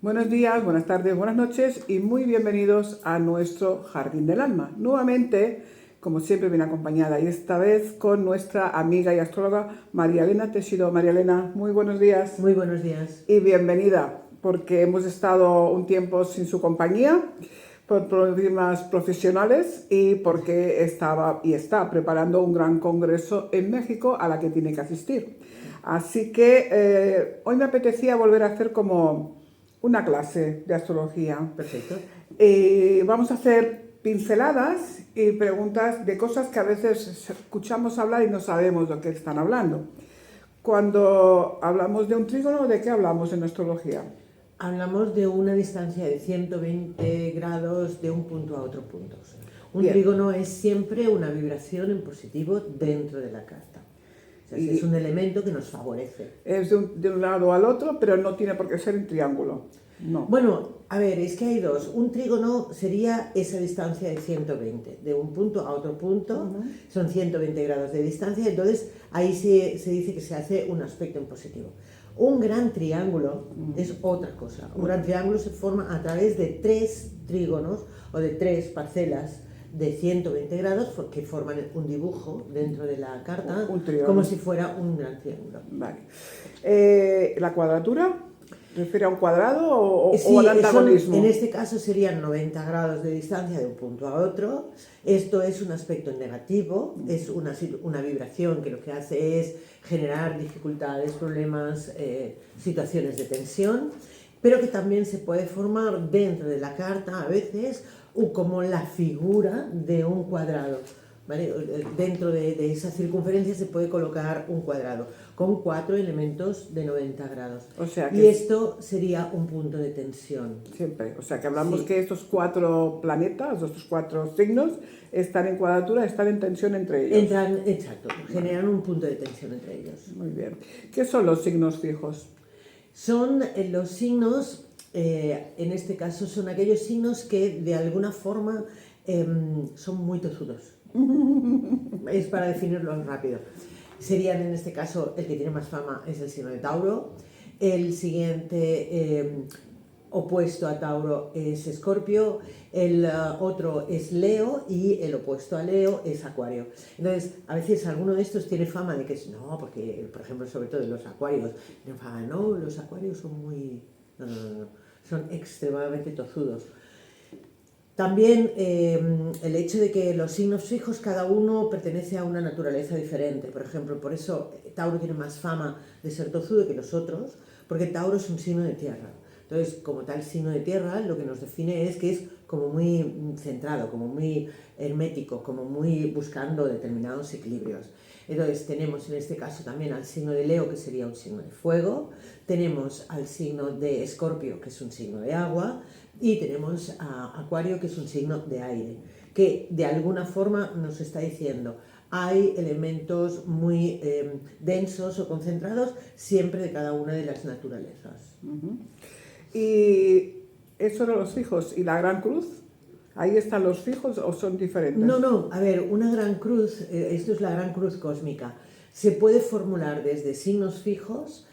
Buenos días, buenas tardes, buenas noches y muy bienvenidos a nuestro Jardín del Alma. Nuevamente, como siempre, bien acompañada y esta vez con nuestra amiga y astróloga María Elena Teixidó. María Elena, muy buenos días. Muy buenos días. Y bienvenida, porque hemos estado un tiempo sin su compañía por problemas profesionales y porque estaba y está preparando un gran congreso en México a la que tiene que asistir. Así que hoy me apetecía volver a hacer como una clase de astrología. Perfecto. Vamos a hacer pinceladas y preguntas de cosas que a veces escuchamos hablar y no sabemos lo que están hablando. Cuando hablamos de un trígono, ¿de qué hablamos en astrología? Hablamos de una distancia de 120 grados de un punto a otro punto. Un Bien. trígono es siempre una vibración en positivo dentro de la carta. O sea, es un elemento que nos favorece. Es de un lado al otro, pero no tiene por qué ser un triángulo. No. Bueno, a ver, es que hay dos. Un trígono sería esa distancia de 120, de un punto a otro punto, son 120 grados de distancia, entonces ahí se dice que se hace un aspecto en positivo. Un gran triángulo es otra cosa. Un gran triángulo se forma a través de tres trígonos o de tres parcelas de 120 grados que forman un dibujo dentro de la carta, como si fuera un gran triángulo. Vale. ¿La cuadratura? ¿Refiere a un cuadrado o al antagonismo? En este caso serían 90 grados de distancia de un punto a otro. Esto es un aspecto negativo, es una vibración que lo que hace es generar dificultades, problemas, situaciones de tensión, pero que también se puede formar dentro de la carta a veces como la figura de un cuadrado. ¿Vale? Dentro de esa circunferencia se puede colocar un cuadrado con 4 elementos de 90 grados. O sea que y esto sería un punto de tensión. Siempre. O sea que hablamos que estos 4 planetas, estos 4 signos, están en cuadratura, están en tensión entre ellos. Exacto, generan un punto de tensión entre ellos. Muy bien. ¿Qué son los signos fijos? Son los signos, en este caso, son aquellos signos que de alguna forma son muy tozudos. Es para definirlo rápido. Serían en este caso, el que tiene más fama es el signo de Tauro, el siguiente opuesto a Tauro es Escorpio, el otro es Leo y el opuesto a Leo es Acuario. Entonces, a veces alguno de estos tiene fama de que es, no, porque, por ejemplo, sobre todo los Acuarios, no, los Acuarios son muy... No, son extremadamente tozudos. También el hecho de que los signos fijos cada uno pertenece a una naturaleza diferente. Por ejemplo, por eso Tauro tiene más fama de ser tozudo que los otros, porque Tauro es un signo de tierra. Entonces, como tal signo de tierra, lo que nos define es que es como muy centrado, como muy hermético, como muy buscando determinados equilibrios. Entonces, tenemos en este caso también al signo de Leo, que sería un signo de fuego, tenemos al signo de Escorpio, que es un signo de agua, y tenemos a Acuario, que es un signo de aire, que de alguna forma nos está diciendo hay elementos muy densos o concentrados siempre de cada una de las naturalezas. ¿Y eso eran los fijos? ¿Y la gran cruz? ¿Ahí están los fijos o son diferentes? No, a ver, una gran cruz, esto es la gran cruz cósmica, se puede formular desde signos fijos,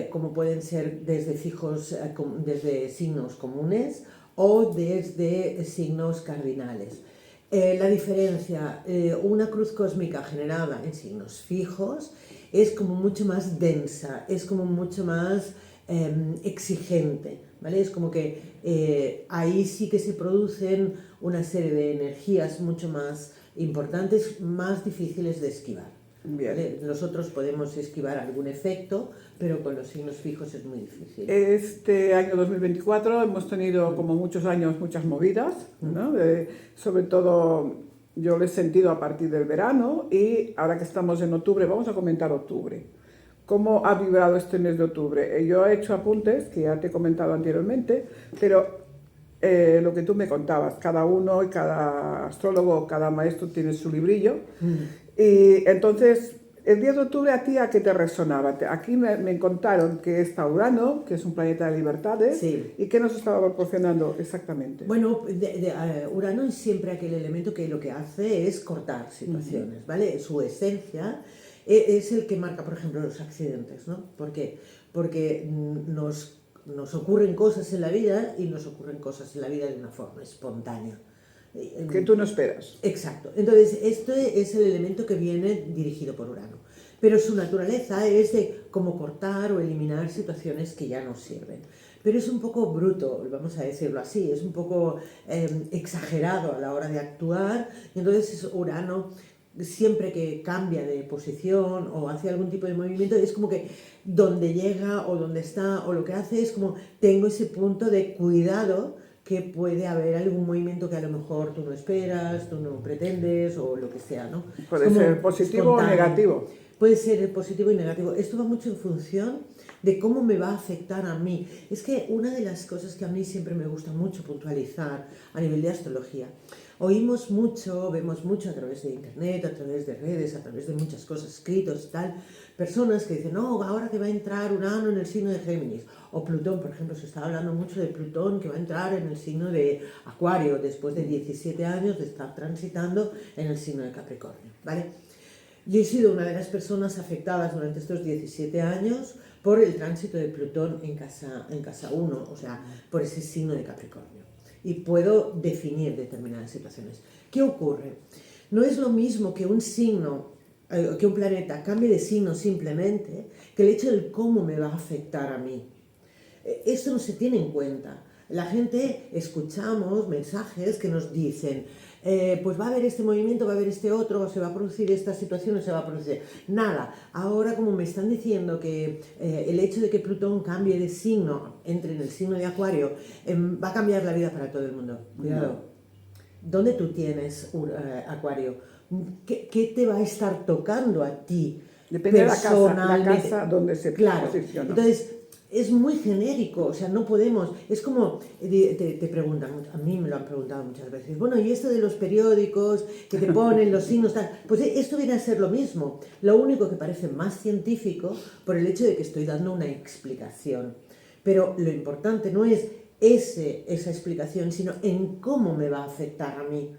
como pueden ser desde signos comunes o desde signos cardinales. La diferencia, una cruz cósmica generada en signos fijos es como mucho más densa, es como mucho más exigente, ¿vale? Es como que ahí sí que se producen una serie de energías mucho más importantes, más difíciles de esquivar. ¿Vale? Nosotros podemos esquivar algún efecto, pero con los signos fijos es muy difícil. Este año 2024 hemos tenido, como muchos años, muchas movidas, ¿no? Sobre todo yo lo he sentido a partir del verano y ahora que estamos en octubre, vamos a comentar octubre. ¿Cómo ha vibrado este mes de octubre? Yo he hecho apuntes, que ya te he comentado anteriormente, pero lo que tú me contabas, cada uno y cada astrólogo, cada maestro tiene su librillo. Y entonces, el 10 de octubre, ¿a ti a qué te resonaba? Aquí me contaron que es Urano, que es un planeta de libertades. Sí. ¿Y qué nos estaba proporcionando exactamente? Bueno, Urano es siempre aquel elemento que lo que hace es cortar situaciones, ¿vale? Su esencia es el que marca, por ejemplo, los accidentes, ¿no? ¿Por qué? Porque nos Nos ocurren cosas en la vida y nos ocurren cosas en la vida de una forma espontánea. Que tú no esperas. Exacto. Entonces, este es el elemento que viene dirigido por Urano. Pero su naturaleza es de cómo cortar o eliminar situaciones que ya no sirven. Pero es un poco bruto, vamos a decirlo así, es un poco exagerado a la hora de actuar. Y entonces Urano, siempre que cambia de posición o hace algún tipo de movimiento, es como que donde llega o donde está o lo que hace es como tengo ese punto de cuidado, que puede haber algún movimiento que a lo mejor tú no esperas, tú no pretendes o lo que sea, ¿no? Puede ser positivo o negativo. Puede ser positivo y negativo. Esto va mucho en función de cómo me va a afectar a mí. Es que una de las cosas que a mí siempre me gusta mucho puntualizar a nivel de astrología, oímos mucho, vemos mucho a través de internet, a través de redes, a través de muchas cosas, escritos, tal, personas que dicen, no, ahora que va a entrar Urano en el signo de Géminis, o Plutón, por ejemplo, se está hablando mucho de Plutón que va a entrar en el signo de Acuario después de 17 años de estar transitando en el signo de Capricornio, ¿vale? Yo he sido una de las personas afectadas durante estos 17 años por el tránsito de Plutón en casa 1, o sea, por ese signo de Capricornio. Y puedo definir determinadas situaciones. ¿Qué ocurre? No es lo mismo que un signo, que un planeta cambie de signo simplemente, que el hecho de cómo me va a afectar a mí. Esto no se tiene en cuenta. La gente escuchamos mensajes que nos dicen, pues va a haber este movimiento, va a haber este otro, se va a producir esta situación o se va a producir nada. Ahora, como me están diciendo que el hecho de que Plutón cambie de signo, entre en el signo de Acuario, va a cambiar la vida para todo el mundo. Cuidado. No. ¿Dónde tú tienes Acuario? ¿Qué te va a estar tocando a ti? Depende de la casa donde se posiciona. Entonces, es muy genérico, o sea, no podemos, es como, te preguntan, a mí me lo han preguntado muchas veces, bueno, y esto de los periódicos que te ponen los signos, tal, pues esto viene a ser lo mismo, lo único que parece más científico por el hecho de que estoy dando una explicación, pero lo importante no es esa explicación, sino en cómo me va a afectar a mí.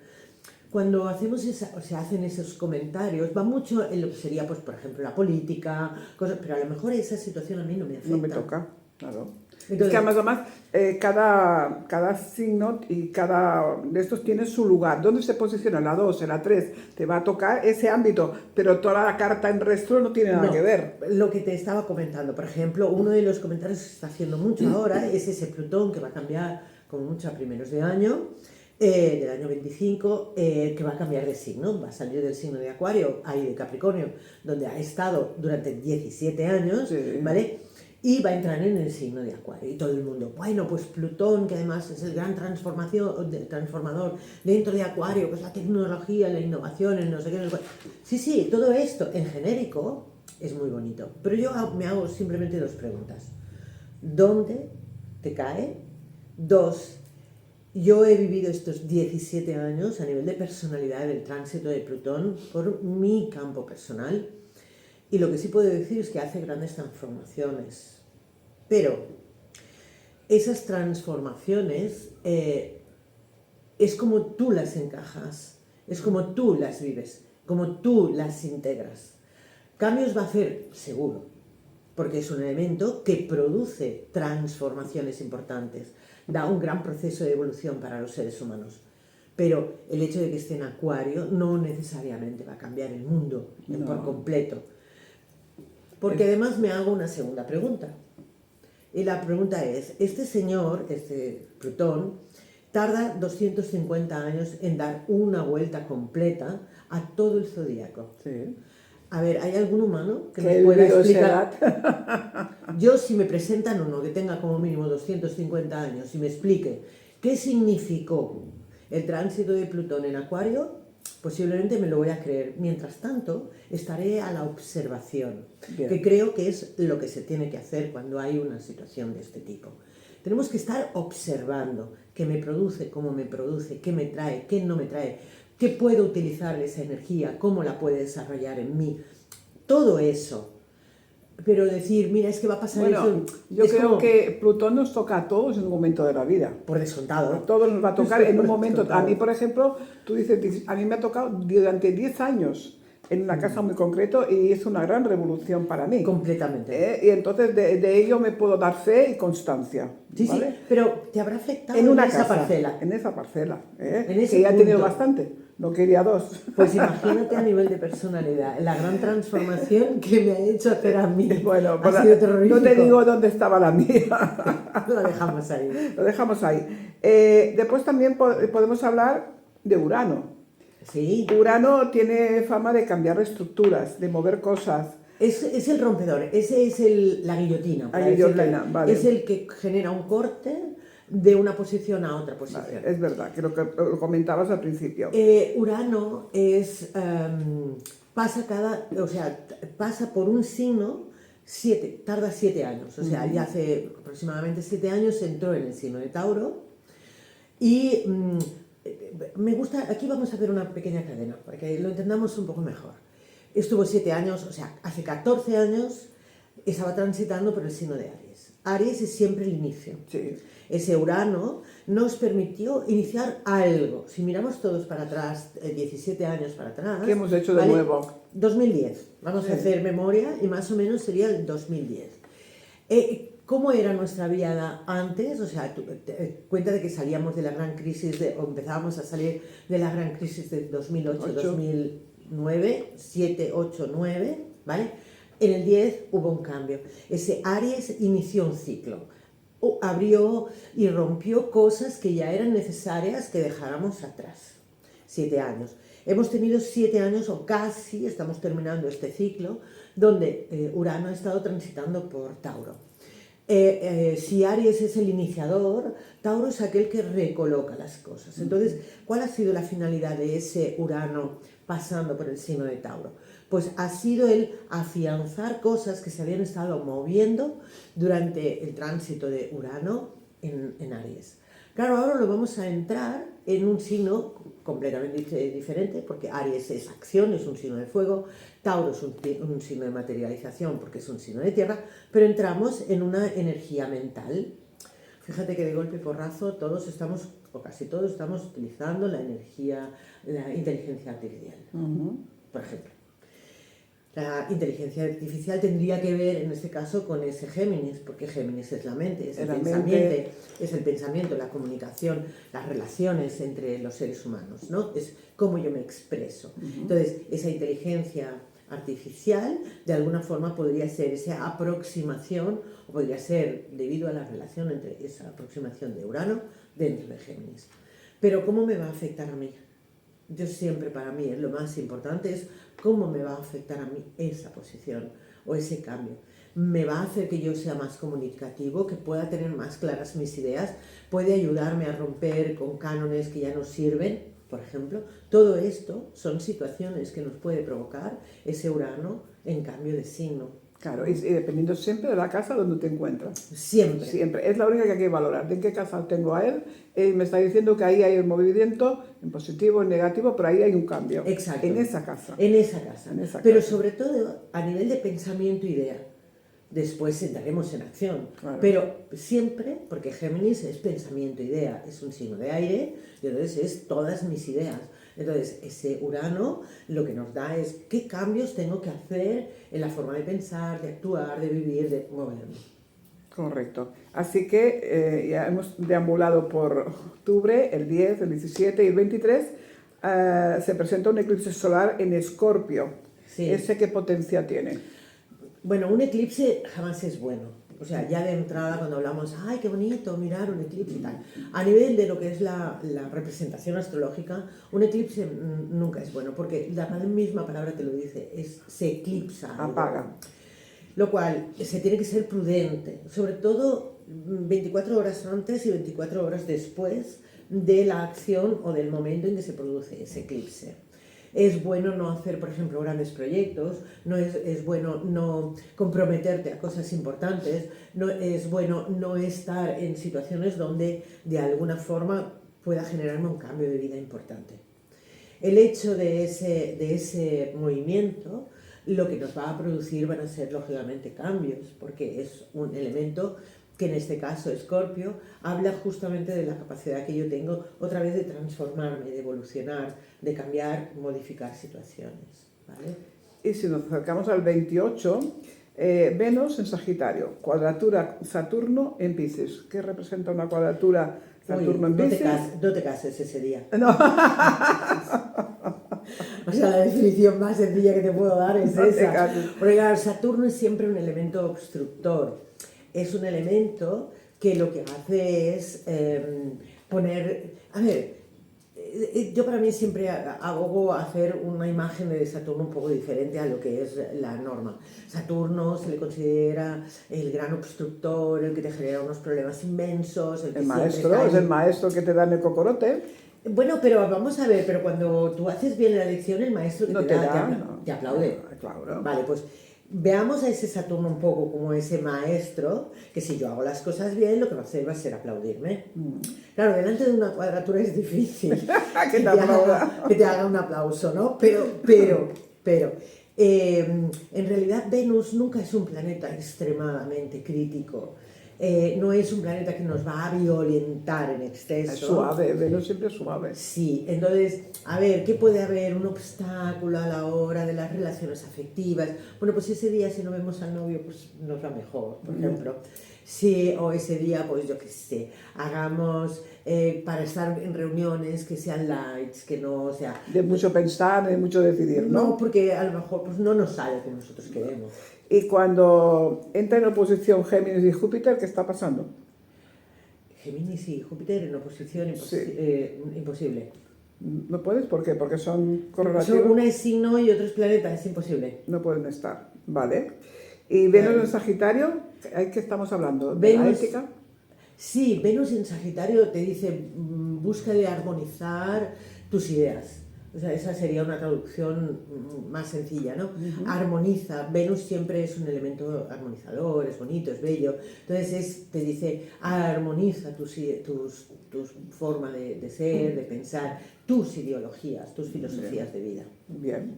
Cuando hacen esos comentarios, va mucho en lo que sería, pues, por ejemplo, la política, cosas, pero a lo mejor esa situación a mí no me afecta. No me toca, claro. Entonces, es que además cada signo y cada de estos tiene su lugar. ¿Dónde se posiciona? En la 2, en la 3, te va a tocar ese ámbito, pero toda la carta en resto no tiene nada que ver. Lo que te estaba comentando, por ejemplo, uno de los comentarios que se está haciendo mucho ahora es ese Plutón que va a cambiar como mucho a primeros de año. Del año 25, que va a cambiar de signo, va a salir del signo de Acuario, ahí de Capricornio, donde ha estado durante 17 años, sí. ¿Vale? Y va a entrar en el signo de Acuario. Y todo el mundo, bueno, pues Plutón, que además es el gran transformador dentro de Acuario, pues la tecnología, la innovación, el no sé qué. Sí, todo esto en genérico es muy bonito. Pero yo me hago simplemente dos preguntas. ¿Dónde te cae? 2. Yo he vivido estos 17 años a nivel de personalidad del tránsito de Plutón por mi campo personal y lo que sí puedo decir es que hace grandes transformaciones, pero esas transformaciones es como tú las encajas, es como tú las vives, como tú las integras. Cambios va a hacer seguro, porque es un elemento que produce transformaciones importantes. Da un gran proceso de evolución para los seres humanos. Pero el hecho de que esté en Acuario no necesariamente va a cambiar el mundo por completo. Porque además me hago una segunda pregunta. Y la pregunta es, este señor, este Plutón, tarda 250 años en dar una vuelta completa a todo el zodíaco. Sí. A ver, ¿hay algún humano que nos pueda explicar? Yo, si me presentan uno que tenga como mínimo 250 años y me explique qué significó el tránsito de Plutón en Acuario, posiblemente me lo voy a creer. Mientras tanto, estaré a la observación, que creo que es lo que se tiene que hacer cuando hay una situación de este tipo. Tenemos que estar observando qué me produce, cómo me produce, qué me trae, qué no me trae. ¿Qué puedo utilizar esa energía? ¿Cómo la puede desarrollar en mí? Todo eso. Pero decir, mira, es que va a pasar eso... Yo creo que Plutón nos toca a todos en un momento de la vida. Por descontado. A todos nos va a tocar en un momento. A mí, por ejemplo, tú dices, a mí me ha tocado durante 10 años en una casa muy concreto y es una gran revolución para mí. Completamente. Y entonces de ello me puedo dar fe y constancia. Sí, ¿vale? sí, pero te habrá afectado En una esa casa, parcela. en esa parcela, En ese que ya he tenido punto. bastante, no quería dos. Pues imagínate a nivel de personalidad, la gran transformación que me ha hecho hacer a mí. Bueno, Ha pues sido terrorífico. no te digo dónde estaba la mía. Lo dejamos ahí. Lo dejamos ahí. Después también podemos hablar de Urano. Sí. Urano tiene fama de cambiar estructuras, de mover cosas. Es el rompedor, ese es la guillotina. La guillotina, vale. Es el que genera un corte de una posición a otra posición. Vale, es verdad, que lo comentabas al principio. Urano pasa por un signo, tarda 7 años. O sea, ya hace aproximadamente 7 años entró en el signo de Tauro. Y me gusta, aquí vamos a ver una pequeña cadena, para que lo entendamos un poco mejor. Estuvo 7 años, o sea, hace 14 años estaba transitando por el signo de Aries. Aries es siempre el inicio. Sí. Ese Urano nos permitió iniciar algo. Si miramos todos para atrás, 17 años para atrás... ¿Qué hemos hecho de nuevo? 2010. Vamos a hacer memoria y más o menos sería el 2010. ¿Cómo era nuestra vida antes? O sea, cuenta de que salíamos de la gran crisis, o empezábamos a salir de la gran crisis de 2008, 2009, 7, 8, 9, ¿vale? En el 10 hubo un cambio. Ese Aries inició un ciclo. Abrió y rompió cosas que ya eran necesarias que dejáramos atrás. 7 años. Hemos tenido 7 años, o casi estamos terminando este ciclo, donde Urano ha estado transitando por Tauro. Si Aries es el iniciador, Tauro es aquel que recoloca las cosas. Entonces, ¿cuál ha sido la finalidad de ese Urano pasando por el signo de Tauro? Pues ha sido el afianzar cosas que se habían estado moviendo durante el tránsito de Urano en Aries. Claro, ahora lo vamos a entrar en un signo completamente diferente, porque Aries es acción, es un signo de fuego, Tauro es un signo de materialización, porque es un signo de tierra, pero entramos en una energía mental. Fíjate que de golpe y porrazo todos estamos, o casi todos estamos utilizando la inteligencia artificial, por ejemplo. La inteligencia artificial tendría que ver, en este caso, con ese Géminis, porque Géminis es la mente, es el pensamiento, la comunicación, las relaciones entre los seres humanos, ¿no? Es cómo yo me expreso. Entonces, esa inteligencia artificial, de alguna forma, podría ser esa aproximación, o podría ser debido a la relación entre esa aproximación de Urano dentro de Géminis. Pero, ¿cómo me va a afectar a mí? Yo siempre, para mí, lo más importante es cómo me va a afectar a mí esa posición o ese cambio. Me va a hacer que yo sea más comunicativo, que pueda tener más claras mis ideas, puede ayudarme a romper con cánones que ya no sirven, por ejemplo. Todo esto son situaciones que nos puede provocar ese Urano en cambio de signo. Claro, y dependiendo siempre de la casa donde te encuentras. Siempre. Siempre. Es la única que hay que valorar. ¿De en qué casa tengo a él? Me está diciendo que ahí hay un movimiento, en positivo, en negativo, pero ahí hay un cambio. Exacto. En esa casa. En esa casa. Pero sobre todo a nivel de pensamiento e idea. Después entraremos en acción. Claro. Pero siempre, porque Géminis es pensamiento, idea, es un signo de aire, y entonces es todas mis ideas. Entonces, ese Urano lo que nos da es qué cambios tengo que hacer en la forma de pensar, de actuar, de vivir, de moverme. Correcto. Así que ya hemos deambulado por octubre, el 10, el 17 y el 23. Se presenta un eclipse solar en Escorpio. Sí. ¿Ese qué potencia tiene? Bueno, un eclipse jamás es bueno. O sea, ya de entrada cuando hablamos, ¡ay, qué bonito mirar un eclipse y tal! A nivel de lo que es la representación astrológica, un eclipse nunca es bueno, porque la misma palabra te lo dice, se eclipsa. Apaga. Lo cual, se tiene que ser prudente, sobre todo 24 horas antes y 24 horas después de la acción o del momento en que se produce ese eclipse. Es bueno no hacer, por ejemplo, grandes proyectos, es bueno no comprometerte a cosas importantes, es bueno no estar en situaciones donde de alguna forma pueda generarme un cambio de vida importante. El hecho de ese movimiento, lo que nos va a producir van a ser lógicamente cambios, porque es un elemento que en este caso Escorpio habla justamente de la capacidad que yo tengo otra vez de transformarme, de evolucionar, de cambiar, modificar situaciones. ¿vale? Y si nos acercamos al 28, Venus en Sagitario, cuadratura Saturno en Piscis. ¿Qué representa una cuadratura Saturno en Piscis? No te cases ese día. No. O sea, la definición más sencilla que te puedo dar es No te esa. cases. Porque claro, Saturno es siempre un elemento obstructor. Es un elemento que lo que hace es poner... A ver, yo para mí siempre abogo a hacer una imagen de Saturno un poco diferente a lo que es la norma. Saturno se le considera el gran obstructor, el que te genera unos problemas inmensos, el que El siempre maestro, está ahí. es el maestro que te da en el cocorote. Bueno, pero vamos a ver, pero cuando tú haces bien la lección, el maestro que No te te da, da, te aplaude. Claro. Vale, pues veamos a ese Saturno un poco como ese maestro, que si yo hago las cosas bien, lo que va a hacer va a ser aplaudirme. Claro, delante de una cuadratura es difícil Que te aplauda. que te haga un aplauso, ¿no? Pero, en realidad Venus nunca es un planeta extremadamente crítico. No es un planeta que nos va a violentar en exceso. Es suave, Venus siempre es suave. Sí, entonces, a ver, ¿qué puede haber? Un obstáculo a la hora de las relaciones afectivas. Bueno, pues ese día si no vemos al novio, pues nos va mejor, por ejemplo. Sí, o ese día, pues yo qué sé, hagamos para estar en reuniones que sean lights, que no sea... De mucho pensar, de mucho decidir, ¿no? No, porque a lo mejor pues, no nos sale como nosotros queremos. Y cuando entra en oposición Géminis y Júpiter, ¿qué está pasando? Géminis y Júpiter en oposición imposible. ¿No puedes? ¿Por qué? Porque son correlativos. Una es signo y otro es planeta, es imposible. No pueden estar, ¿vale? Y Venus en Sagitario, ¿qué estamos hablando? ¿De la ética? Sí, Venus en Sagitario te dice, busca de armonizar tus ideas. O sea, esa sería una traducción más sencilla, ¿no? Armoniza. Venus siempre es un elemento armonizador, es bonito, es bello. Entonces te dice, armoniza tu forma de ser, de pensar, tus ideologías, tus filosofías de vida. Bien.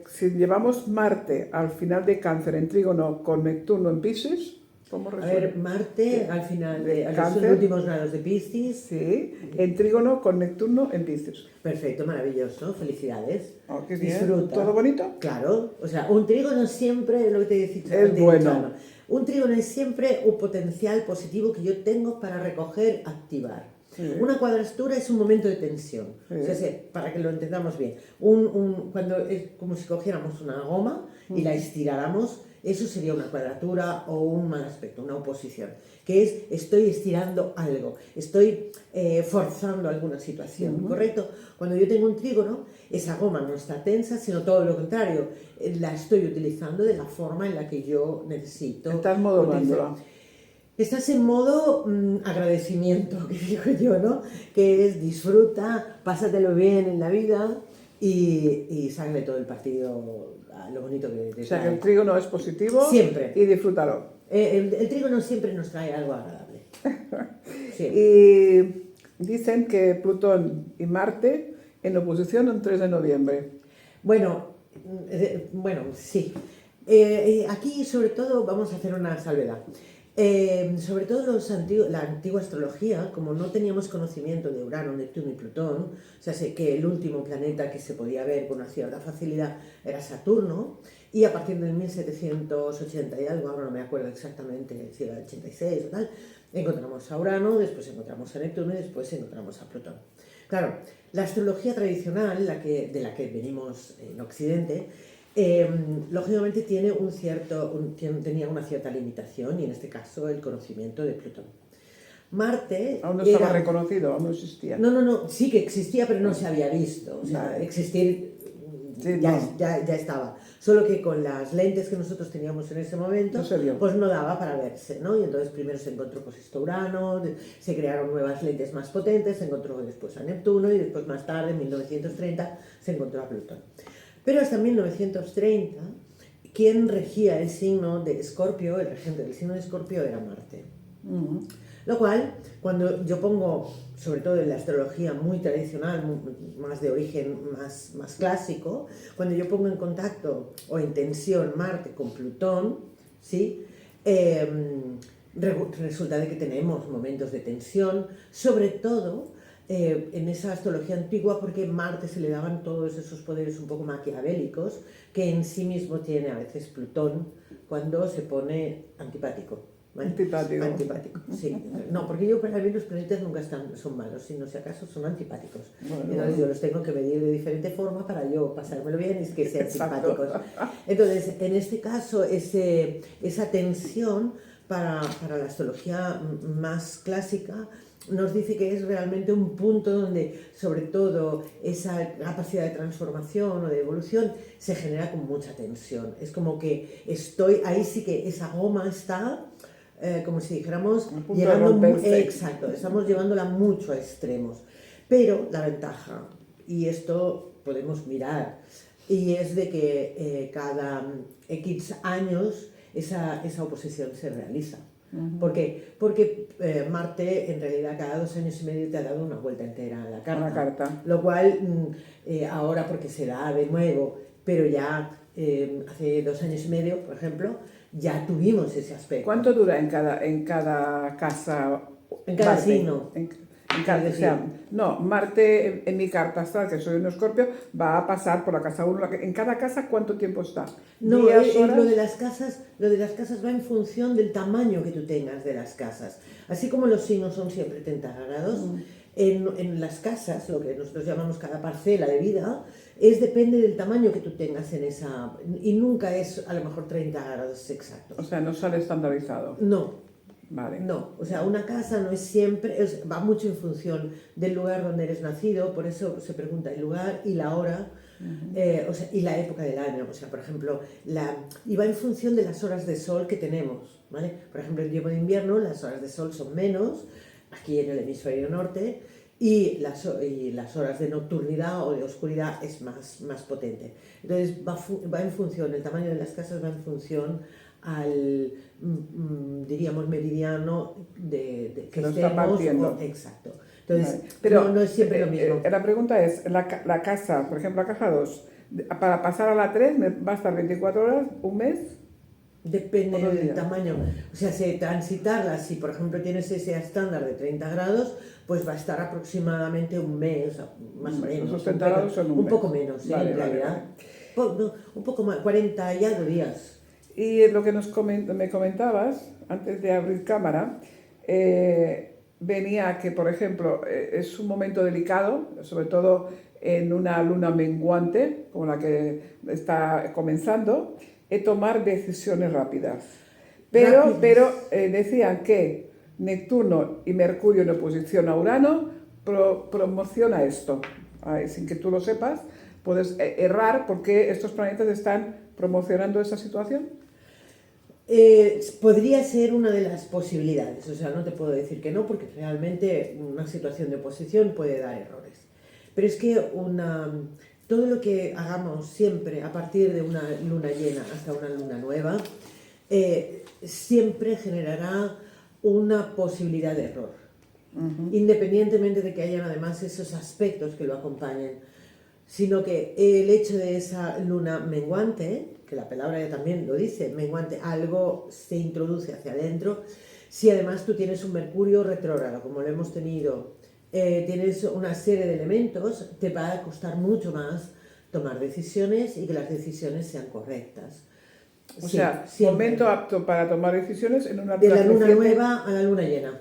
Si llevamos Marte al final de Cáncer en trígono con Neptuno en Piscis, ¿cómo resuelve? A ver, Marte al final de los Cáncer. últimos grados de Piscis. Sí, en trígono con Neptuno en Piscis. Perfecto, maravilloso, felicidades. Oh, qué bien. Disfruta. ¿Todo bonito? Claro, o sea, un trígono siempre, lo que te he dicho Es antes, bueno. un trígono es siempre un potencial positivo que yo tengo para recoger, activar. Sí. Una cuadratura es un momento de tensión, Sí. o sea, para que lo entendamos bien. Cuando es como si cogiéramos una goma y la estiráramos, eso sería una cuadratura o un mal aspecto, una oposición, que es estoy estirando algo, estoy forzando alguna situación, ¿correcto? Cuando yo tengo un trígono, esa goma no está tensa, sino todo lo contrario, la estoy utilizando de la forma en la que yo necesito. Estás modulándola. Estás en modo agradecimiento, que digo yo, ¿no? Que es disfruta, pásatelo bien en la vida y sácale todo el partido a lo bonito que te trae. O sea, que el trígono es positivo. Siempre. Y disfrútalo. El trígono siempre nos trae algo agradable. Siempre. Y dicen que Plutón y Marte en oposición el 3 de noviembre. Bueno, sí. Aquí, sobre todo, vamos a hacer una salvedad. Sobre todo la antigua astrología, como no teníamos conocimiento de Urano, Neptuno y Plutón, o sea, sé que el último planeta que se podía ver con una cierta facilidad era Saturno, y a partir del 1780 y algo, ahora no me acuerdo exactamente si era el 86 o tal, encontramos a Urano, después encontramos a Neptuno y después encontramos a Plutón. Claro, la astrología tradicional, de la que venimos en Occidente, lógicamente tenía una cierta limitación, y en este caso el conocimiento de Plutón. Marte aún no estaba reconocido, aún no existía. No, sí que existía, pero no se había visto. O sea, existir sí, ya estaba. Solo que con las lentes que nosotros teníamos en ese momento, pues no daba para verse, ¿no? Y entonces primero se encontró pues Urano, se crearon nuevas lentes más potentes, se encontró después a Neptuno y después más tarde, en 1930, se encontró a Plutón. Pero hasta 1930, quien regía el signo de Escorpio, el regente del signo de Escorpio, era Marte. Lo cual, cuando yo pongo, sobre todo en la astrología muy tradicional, más de origen más clásico, cuando yo pongo en contacto o en tensión Marte con Plutón, ¿sí? Resulta de que tenemos momentos de tensión, sobre todo en esa astrología antigua, porque Marte se le daban todos esos poderes un poco maquiavélicos que en sí mismo tiene a veces Plutón cuando se pone antipático. ¿Vale? Antipático. Antipático, sí. No, porque yo para mí los planetas nunca son malos, sino si acaso son antipáticos. Bueno, Entonces yo los tengo que medir de diferente forma para yo pasármelo bien y que sean Exacto. simpáticos. Entonces, en este caso, esa tensión para la astrología más clásica nos dice que es realmente un punto donde, sobre todo, esa capacidad de transformación o de evolución se genera con mucha tensión. Es como que ahí sí que esa goma está, como si dijéramos, exacto, estamos llevándola mucho a extremos. Pero la ventaja, y esto podemos mirar, y es de que cada X años esa oposición se realiza. ¿Por qué? Porque Marte en realidad cada 2 años y medio te ha dado una vuelta entera a la carta. Lo cual ahora porque se da de nuevo, pero ya hace 2 años y medio, por ejemplo, ya tuvimos ese aspecto. ¿Cuánto dura en cada casa? En cada Marte? signo. O sea, no, Marte en mi carta astral, que soy un Escorpio, va a pasar por la casa 1. ¿En cada casa cuánto tiempo está? No, ¿Días, horas? lo de las casas va en función del tamaño que tú tengas de las casas. Así como los signos son siempre 30 grados, en las casas, lo que nosotros llamamos cada parcela de vida, depende del tamaño que tú tengas en esa... Y nunca es a lo mejor 30 grados exactos. O sea, no sale estandarizado. No. Vale. No, o sea, una casa no es siempre, va mucho en función del lugar donde eres nacido, por eso se pregunta el lugar y la hora, o sea, y la época del año. O sea, por ejemplo, y va en función de las horas de sol que tenemos, ¿vale? Por ejemplo, en tiempo de invierno las horas de sol son menos, aquí en el hemisferio norte, y las horas de nocturnidad o de oscuridad es más potente. Entonces va en función, el tamaño de las casas va en función al, diríamos, meridiano que está partiendo. Exacto. Entonces, vale. Pero no es siempre lo mismo. La pregunta es, la casa, por ejemplo, la casa 2, para pasar a la 3, ¿va a estar 24 horas, un mes? Depende del tamaño. O sea, si transitarla, si por ejemplo tienes ese estándar de 30 grados, pues va a estar aproximadamente un mes, más o menos. Los 30 grados son un mes. Poco menos, vale, en realidad. Vale. Un poco más, 40 y algo días. Y lo que me comentabas, antes de abrir cámara, venía que, por ejemplo, es un momento delicado, sobre todo en una luna menguante, como la que está comenzando, tomar decisiones rápidas. Pero decían que Neptuno y Mercurio en oposición a Urano promociona esto. Sin que tú lo sepas, puedes errar porque estos planetas están promocionando esa situación. Podría ser una de las posibilidades, o sea, no te puedo decir que no, porque realmente una situación de oposición puede dar errores. Pero es que todo lo que hagamos siempre a partir de una luna llena hasta una luna nueva, siempre generará una posibilidad de error, independientemente de que hayan además esos aspectos que lo acompañen, sino que el hecho de esa luna menguante, que la palabra ya también lo dice, menguante, algo se introduce hacia adentro. Si además tú tienes un Mercurio retrógrado, como lo hemos tenido, tienes una serie de elementos, te va a costar mucho más tomar decisiones y que las decisiones sean correctas. O sea, momento apto para tomar decisiones en una de la luna nueva a la luna llena.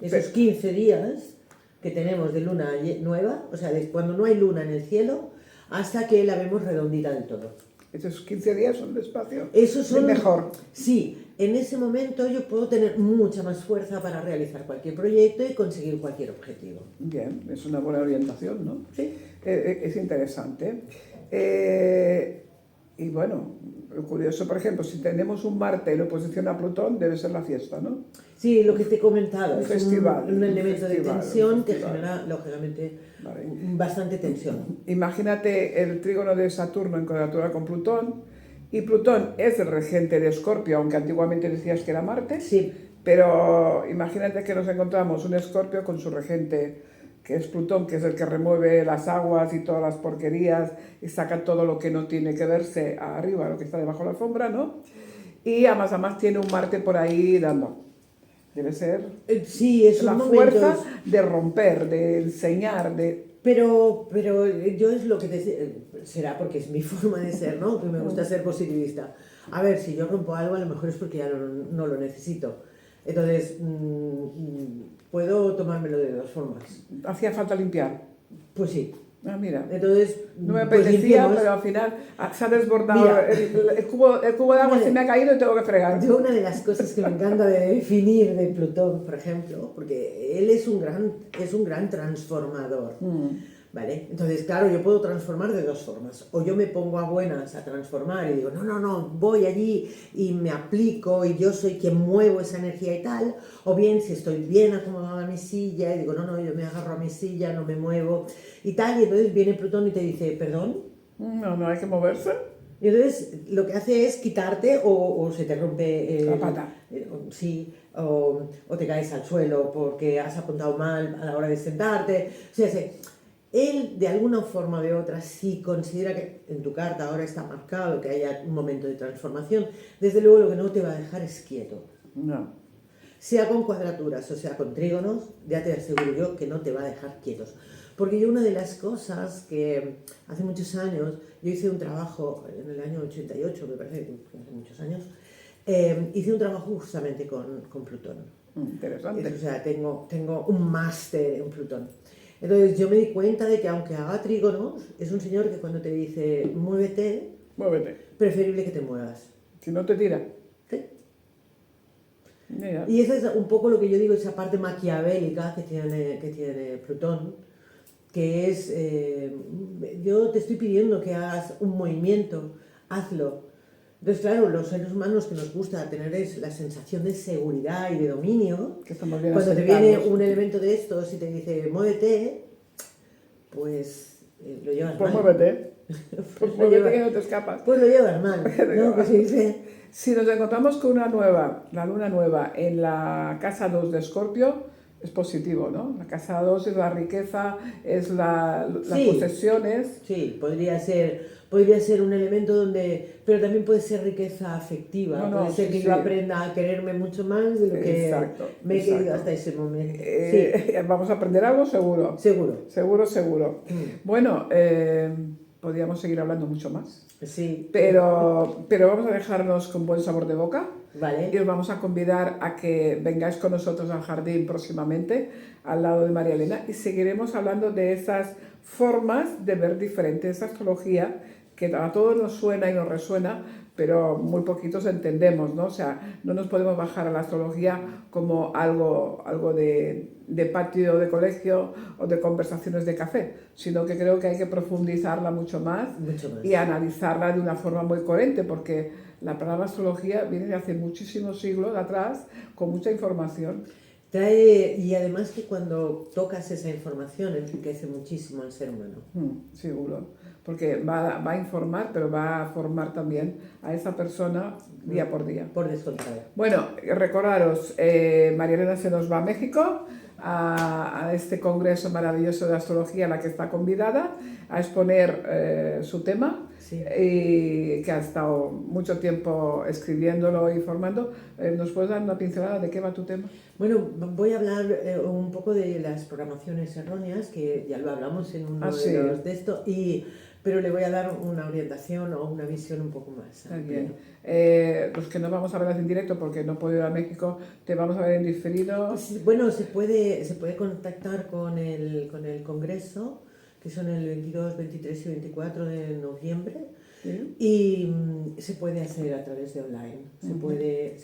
Esos 15 días que tenemos de luna nueva, o sea, cuando no hay luna en el cielo, hasta que la vemos redondita del todo. Esos 15 días son de espacio. Esos son mejor. Sí, en ese momento yo puedo tener mucha más fuerza para realizar cualquier proyecto y conseguir cualquier objetivo. Bien, es una buena orientación, ¿no? Sí. Es interesante. Y bueno, lo curioso, por ejemplo, si tenemos un Marte en oposición a Plutón, debe ser la fiesta, ¿no? Sí, lo que te he comentado, un es festival, un elemento de tensión que festival. genera, lógicamente, bastante tensión. Imagínate el trígono de Saturno en cuadratura con Plutón, y Plutón es el regente de Escorpio, aunque antiguamente decías que era Marte, sí. Pero imagínate que nos encontramos un Escorpio con su regente, que es Plutón, que es el que remueve las aguas y todas las porquerías y saca todo lo que no tiene que verse arriba, lo que está debajo de la alfombra, ¿no? Y además tiene un Marte por ahí dando. Debe ser Sí, esos la momentos. fuerza de romper, de enseñar, de... Pero yo es lo que será porque es mi forma de ser, ¿no? Que me gusta ser positivista. A ver, si yo rompo algo, a lo mejor es porque ya no lo necesito. Entonces, puedo tomármelo de dos formas. Hacía falta limpiar. Pues sí. Ah, mira. Entonces, No me pues apetecía, limpiemos. pero al final se ha desbordado Mira. el cubo de agua, Vale. se me ha caído y tengo que fregar. Yo una de las cosas que me encanta de definir de Plutón, por ejemplo, porque él es un gran transformador, ¿vale? Entonces, claro, yo puedo transformar de dos formas. O yo me pongo a buenas a transformar y digo, no, voy allí y me aplico y yo soy quien muevo esa energía y tal. O bien, si estoy bien acomodada a mi silla y digo, no, yo me agarro a mi silla, no me muevo y tal. Y entonces viene Plutón y te dice, perdón. No hay que moverse. Y entonces lo que hace es quitarte o se te rompe La pata. sí, o te caes al suelo porque has apuntado mal a la hora de sentarte. O sea, él de alguna forma o de otra, si considera que en tu carta ahora está marcado que haya un momento de transformación, desde luego lo que no te va a dejar es quieto. No. Sea con cuadraturas o sea con trígonos, ya te aseguro yo que no te va a dejar quietos. Porque yo una de las cosas que hace muchos años, yo hice un trabajo en el año 88, me parece que hace muchos años, hice un trabajo justamente con Plutón. Interesante. O sea, tengo un máster en Plutón. Entonces yo me di cuenta de que aunque haga trígonos, es un señor que cuando te dice muévete, Muévete. preferible que te muevas. Si no te tira. ¿Sí? Mira. Y eso es un poco lo que yo digo, esa parte maquiavélica que tiene Plutón, que es, yo te estoy pidiendo que hagas un movimiento, hazlo. Entonces, claro, los seres humanos que nos gusta tener es la sensación de seguridad y de dominio, Que estamos bien cuando te asentados. viene un elemento de estos y te dice, muévete, pues lo llevas Pues mal. muévete. Pues lo muévete llevas- que no te escapas. Pues lo llevas mal, Lo ¿no? llevas. Que se dice... Si nos encontramos con la luna nueva en la casa 2 de Escorpio, es positivo, ¿no? La casa 2 es la riqueza, es las Sí. posesiones. Sí, podría ser un elemento donde, pero también puede ser riqueza afectiva, puede ser que yo aprenda a quererme mucho más de lo que me he querido hasta ese momento. Vamos a aprender algo seguro. Seguro. Bueno, podríamos seguir hablando mucho más. Sí. Pero vamos a dejarnos con buen sabor de boca. Vale. Y os vamos a convidar a que vengáis con nosotros al jardín próximamente, al lado de María Elena, y seguiremos hablando de esas formas de ver diferente esa astrología que a todos nos suena y nos resuena, pero muy poquitos entendemos, ¿no? O sea, no nos podemos bajar a la astrología como algo de patio de colegio o de conversaciones de café, sino que creo que hay que profundizarla mucho más y analizarla de una forma muy coherente, porque la palabra astrología viene de hace muchísimos siglos atrás, con mucha información. Y además que cuando tocas esa información enriquece muchísimo al ser humano. Seguro, porque va a informar, pero va a formar también a esa persona día por día. Por descontado. Bueno, recordaros, María Elena se nos va a México, a este congreso maravilloso de astrología a la que está convidada, a exponer su tema. Sí. Y que ha estado mucho tiempo escribiéndolo y formando. ¿Nos puedes dar una pincelada de qué va tu tema? Bueno, voy a hablar un poco de las programaciones erróneas, que ya lo hablamos en uno de los de esto, pero le voy a dar una orientación o una visión un poco más amplia. Los que no vamos a ver en directo porque no puedo ir a México, te vamos a ver en diferido. Bueno, se puede contactar con el congreso, que son el 22, 23 y 24 de noviembre. ¿Sí? Y se puede hacer a través de online. Se puede.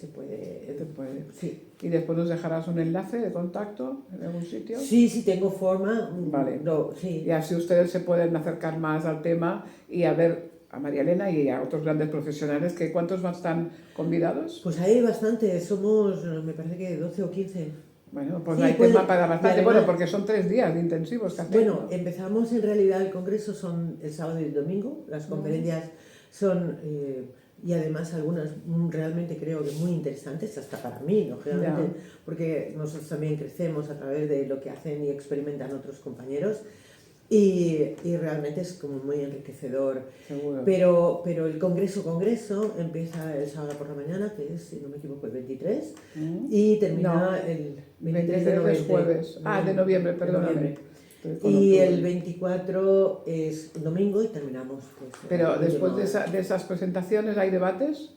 Sí. ¿Y después nos dejarás un enlace de contacto en algún sitio? Sí, tengo forma. Vale. Sí. Y así ustedes se pueden acercar más al tema y a ver a María Elena y a otros grandes profesionales. ¿Cuántos más están convidados? Pues hay bastante. Somos, me parece que 12 o 15. Bueno, pues hay tema para bastante. Bueno, porque son 3 días intensivos que hacemos. Bueno, empezamos en realidad el congreso son el sábado y el domingo. Las conferencias son, y además algunas realmente creo que muy interesantes, hasta para mí, lógicamente, porque nosotros también crecemos a través de lo que hacen y experimentan otros compañeros. y realmente es como muy enriquecedor. Seguro. Pero el congreso empieza el sábado por la mañana, que es, si no me equivoco, el 23, y termina No, el 23 de 23 es noviembre. jueves. Ah, de noviembre, De perdóname. noviembre. Estoy con Y octubre. el 24 es domingo y terminamos. Pues, Pero el después último- de esas presentaciones hay debates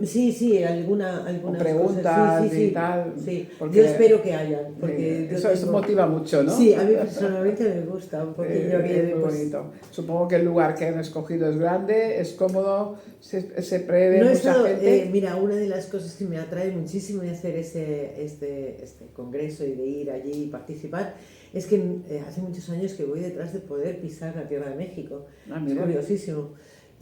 sí, algunas o preguntas cosas. Sí. y tal. Sí. Porque, Yo espero que hayan, porque yo eso tengo... motiva mucho, ¿no? Sí, a mí personalmente me gusta un poquillo Es que muy pues, bonito. Supongo que el lugar que han escogido es grande, es cómodo, se prevé no he mucha estado, gente. mira, una de las cosas que me atrae muchísimo de hacer este congreso y de ir allí y participar es que hace muchos años que voy detrás de poder pisar la Tierra de México. Ah, Es mira. curiosísimo.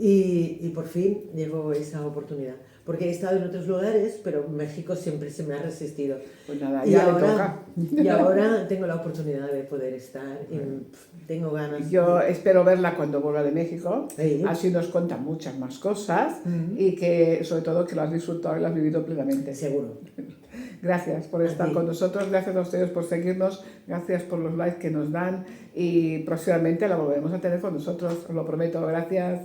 Y por fin llegó esa oportunidad. Porque he estado en otros lugares, pero México siempre se me ha resistido. Pues nada, Y ya le ahora, toca. y ahora tengo la oportunidad de poder estar y tengo ganas. Yo espero verla cuando vuelva de México, Sí. así nos cuenta muchas más cosas Ujú. y que sobre todo que lo has disfrutado y lo has vivido plenamente. Seguro. Gracias por estar ti. con nosotros, gracias a ustedes por seguirnos, gracias por los likes que nos dan y próximamente la volveremos a tener con nosotros, os lo prometo. Gracias.